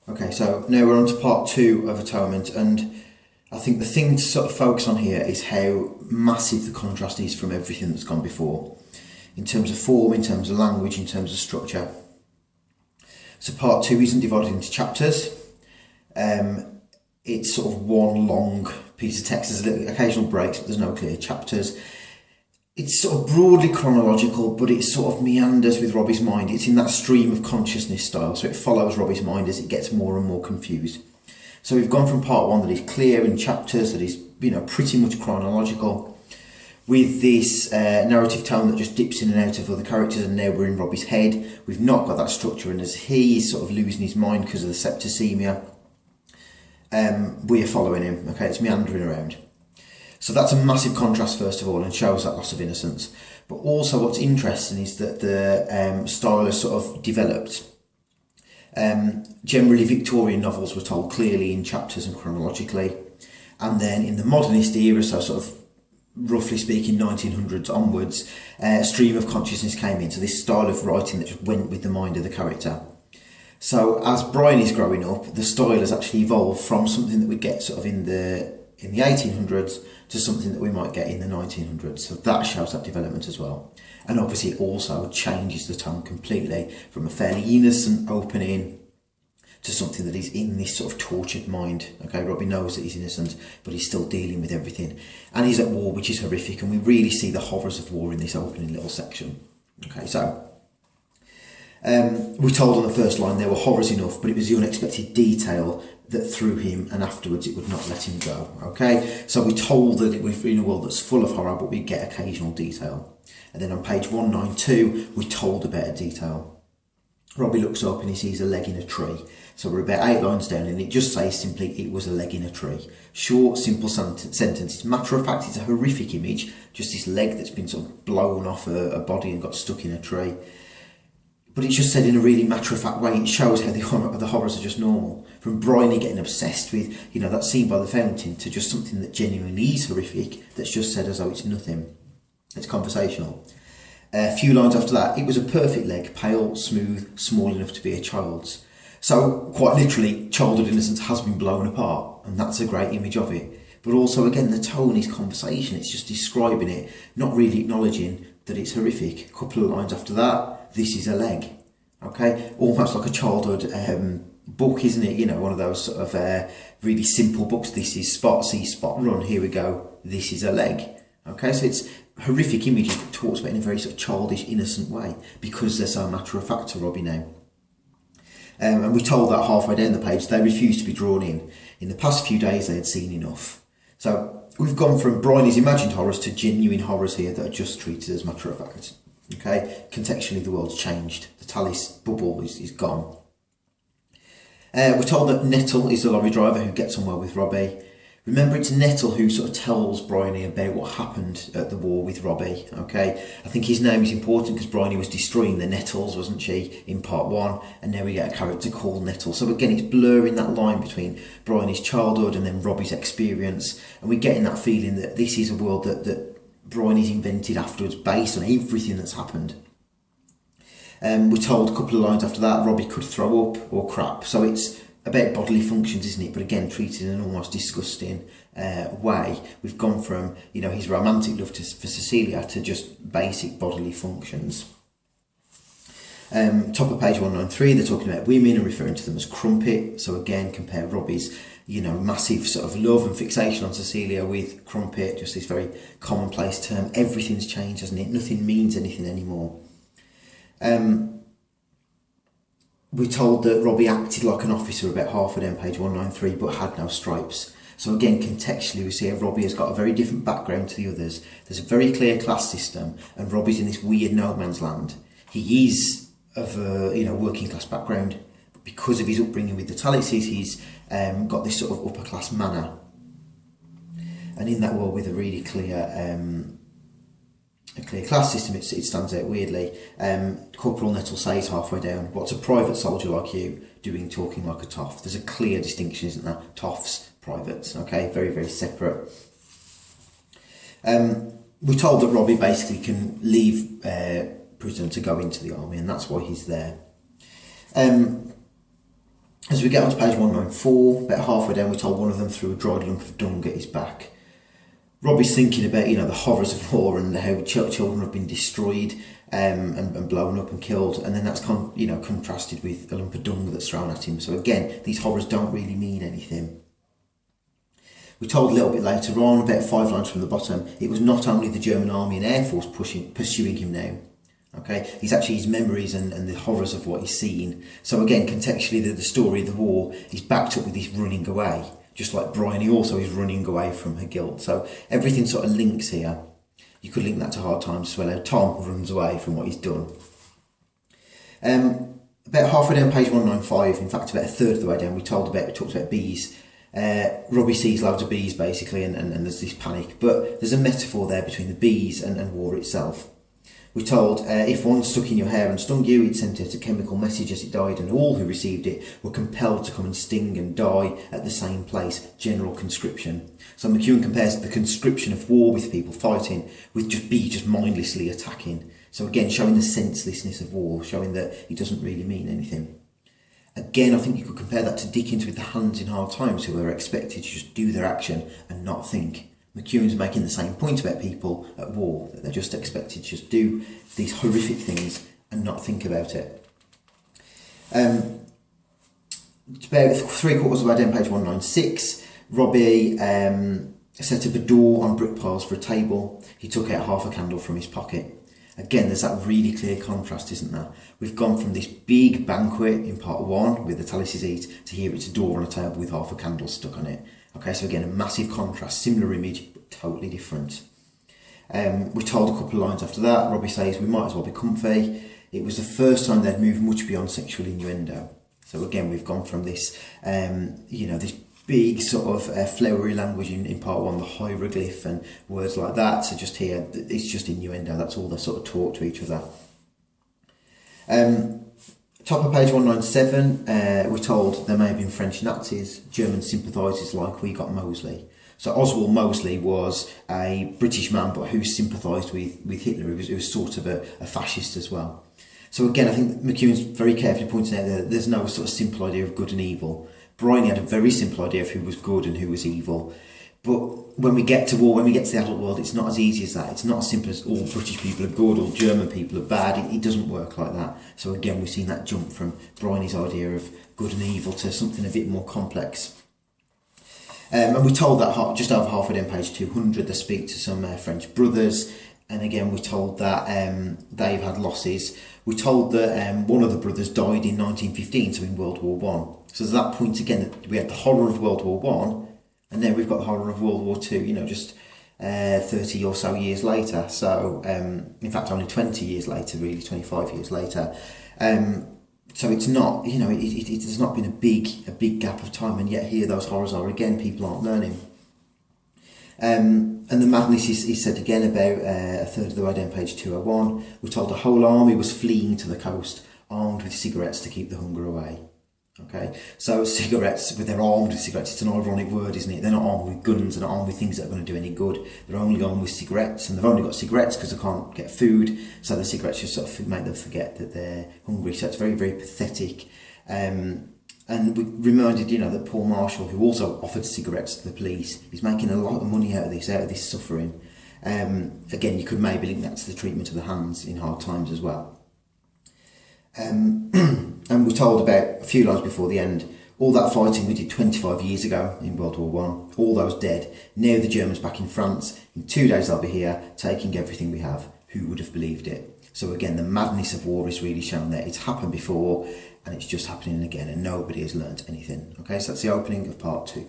Okay, so now we're on to part 2 of Atonement, and I think the thing to sort of focus on here is how massive the contrast is from everything that's gone before, in terms of form, in terms of language, in terms of structure. So part 2 isn't divided into chapters. It's sort of one long piece of text. There's occasional breaks, but there's no clear chapters. It's sort of broadly chronological, but it sort of meanders with Robbie's mind. It's in that stream of consciousness style, so it follows Robbie's mind as it gets more and more confused. So we've gone from part 1 that is clear in chapters, that is, pretty much chronological, with this narrative tone that just dips in and out of other characters, and now we're in Robbie's head. We've not got that structure, and as he is sort of losing his mind because of the septicemia, we are following him. Okay, it's meandering around. So that's a massive contrast, first of all, and shows that loss of innocence. But also what's interesting is that the style has sort of developed. Generally, Victorian novels were told clearly in chapters and chronologically. And then in the modernist era, so sort of roughly speaking 1900s onwards, a stream of consciousness came in. So this style of writing that just went with the mind of the character. So as Brian is growing up, the style has actually evolved from something that we get sort of in the 1800s to something that we might get in the 1900s. So that shows that development as well. And obviously it also changes the tone completely from a fairly innocent opening to something that is in this sort of tortured mind. Okay, Robbie knows that he's innocent, but he's still dealing with everything. And he's at war, which is horrific, and we really see the horrors of war in this opening little section. Okay, so we told on the first line there were horrors enough, but it was the unexpected detail that threw him, and afterwards it would not let him go. Okay, so we're told that we're in a world that's full of horror, but we get occasional detail. And then on page 192, we're told about a detail. Robbie looks up and he sees a leg in a tree. So we're about 8 lines down, and it just says simply, it was a leg in a tree. Short, simple sentence. It's matter of fact, it's a horrific image, just this leg that's been sort of blown off a body and got stuck in a tree. But it's just said in a really matter-of-fact way. It shows how the horrors are just normal. From Bryony getting obsessed with, that scene by the fountain, to just something that genuinely is horrific, that's just said as though it's nothing. It's conversational. A few lines after that, it was a perfect leg, pale, smooth, small enough to be a child's. So, quite literally, childhood innocence has been blown apart, and that's a great image of it. But also, again, the tone is conversation. It's just describing it, not really acknowledging that it's horrific. A couple of lines after that, this is a leg. Okay, almost like a childhood book, isn't it? One of those sort of really simple books. This is spot, see, spot, run. Here we go. This is a leg. Okay, so it's horrific images that talks about in a very sort of childish, innocent way, because they're so matter of fact to Robbie now. And we told that halfway down the page, they refused to be drawn in. In the past few days, they had seen enough. So we've gone from Bryony's imagined horrors to genuine horrors here that are just treated as matter of fact. Okay, contextually the world's changed. The Tallis bubble is gone. We're told that Nettle is the lorry driver who gets on well with Robbie. Remember, it's Nettle who sort of tells Bryony about what happened at the war with Robbie. Okay, I think his name is important because Bryony was destroying the Nettles, wasn't she, in part 1, and now we get a character called Nettle. So again, it's blurring that line between Bryony's childhood and then Robbie's experience, and we're getting that feeling that this is a world that Bryony's invented afterwards based on everything that's happened. We're told a couple of lines after that, Robbie could throw up or crap. So it's about bodily functions, isn't it? But again, treated in an almost disgusting way. We've gone from, his romantic love for Cecilia to just basic bodily functions. Top of page 193, they're talking about women and referring to them as crumpet. So again, compare Robbie's massive sort of love and fixation on Cecilia with crumpet, just this very commonplace term. Everything's changed, hasn't it? Nothing means anything anymore. We're told that Robbie acted like an officer about halfway down page 193, but had no stripes. So again, contextually, we see how Robbie has got a very different background to the others. There's a very clear class system, and Robbie's in this weird no man's land. He is of a working class background, but because of his upbringing with the Tallises, he's got this sort of upper class manner. And in that world, with a really clear class system, it stands out weirdly. Corporal Nettle says halfway down, "What's a private soldier like you doing talking like a toff?" There's a clear distinction, isn't there? Toffs, privates, okay, very, very separate. We're told that Robbie basically can leave prison to go into the army, and that's why he's there. As we get on to page 194, about halfway down, we're told one of them threw a dried lump of dung at his back. Robbie's thinking about, the horrors of war and how children have been destroyed and blown up and killed, and then that's contrasted with a lump of dung that's thrown at him. So again, these horrors don't really mean anything. We're told a little bit later on, about 5 lines from the bottom, it was not only the German army and air force pursuing him now. Okay, it's actually his memories and the horrors of what he's seen. So again, contextually, the story of the war is backed up with his running away. Just like Bryony also is running away from her guilt. So everything sort of links here. You could link that to Hard Times as well. How Tom runs away from what he's done. About halfway down page 195, in fact about a third of the way down, we talked about bees. Robbie sees loads of bees basically, and there's this panic. But there's a metaphor there between the bees and war itself. We're told, if one stuck in your hair and stung you, it sent out a chemical message as it died, and all who received it were compelled to come and sting and die at the same place, general conscription. So McEwan compares the conscription of war with people fighting, with just mindlessly attacking. So again, showing the senselessness of war, showing that it doesn't really mean anything. Again, I think you could compare that to Dickens with the Hands in Hard Times, who are expected to just do their action and not think. McEwan's making the same point about people at war, that they're just expected to just do these horrific things and not think about it. It's about 3/4 of the way down page 196, Robbie set up a door on brick piles for a table. He took out half a candle from his pocket. Again, there's that really clear contrast, isn't there? We've gone from this big banquet in part 1 with the Tallises eat to here it's a door on a table with half a candle stuck on it. Okay, so again, a massive contrast, similar image, but totally different. We're told a couple of lines after that, Robbie says, we might as well be comfy. It was the first time they'd moved much beyond sexual innuendo. So again, we've gone from this, this big sort of flowery language in part 1, the hieroglyph and words like that, so just here, it's just innuendo, that's all they sort of talk to each other. Top of page 197, we're told there may have been French Nazis, German sympathisers like we got Mosley. So Oswald Mosley was a British man, but who sympathised with Hitler. He was sort of a fascist as well. So again, I think McEwan's very carefully pointing out that there's no sort of simple idea of good and evil. Bryony had a very simple idea of who was good and who was evil. But when we get to war, when we get to the adult world, it's not as easy as that. It's not as simple as all British people are good, all German people are bad. It doesn't work like that. So again, we've seen that jump from Bryony's idea of good and evil to something a bit more complex. And we're told that just over halfway down page 200, they speak to some French brothers. And again, we're told that they've had losses. We're told that one of the brothers died in 1915, so in World War One. So at that point, again, we had the horror of World War One. And then we've got the horror of World War II, just 30 or so years later. So, in fact, only 20 years later, really, 25 years later. So it's not, there's not been a big gap of time, and yet here those horrors are again. People aren't learning. And the madness is said again about a third of the way down page 201. We're told the whole army was fleeing to the coast, armed with cigarettes to keep the hunger away. Okay, so cigarettes, they're armed with cigarettes, it's an ironic word, isn't it? They're not armed with guns, they're not armed with things that are going to do any good. They're only armed with cigarettes, and they've only got cigarettes because they can't get food, so the cigarettes just sort of make them forget that they're hungry. So it's very, very pathetic. And we reminded, that Paul Marshall, who also offered cigarettes to the police, is making a lot of money out of this suffering. Again, you could maybe link that to the treatment of the hands in Hard Times as well. And we're told about a few lines before the end, all that fighting we did 25 years ago in World War One, all those dead, now the Germans back in France, in 2 days they'll be here, taking everything we have. Who would have believed it? So again, the madness of war is really shown there. It's happened before, and it's just happening again, and nobody has learnt anything. Okay, so that's the opening of part 2.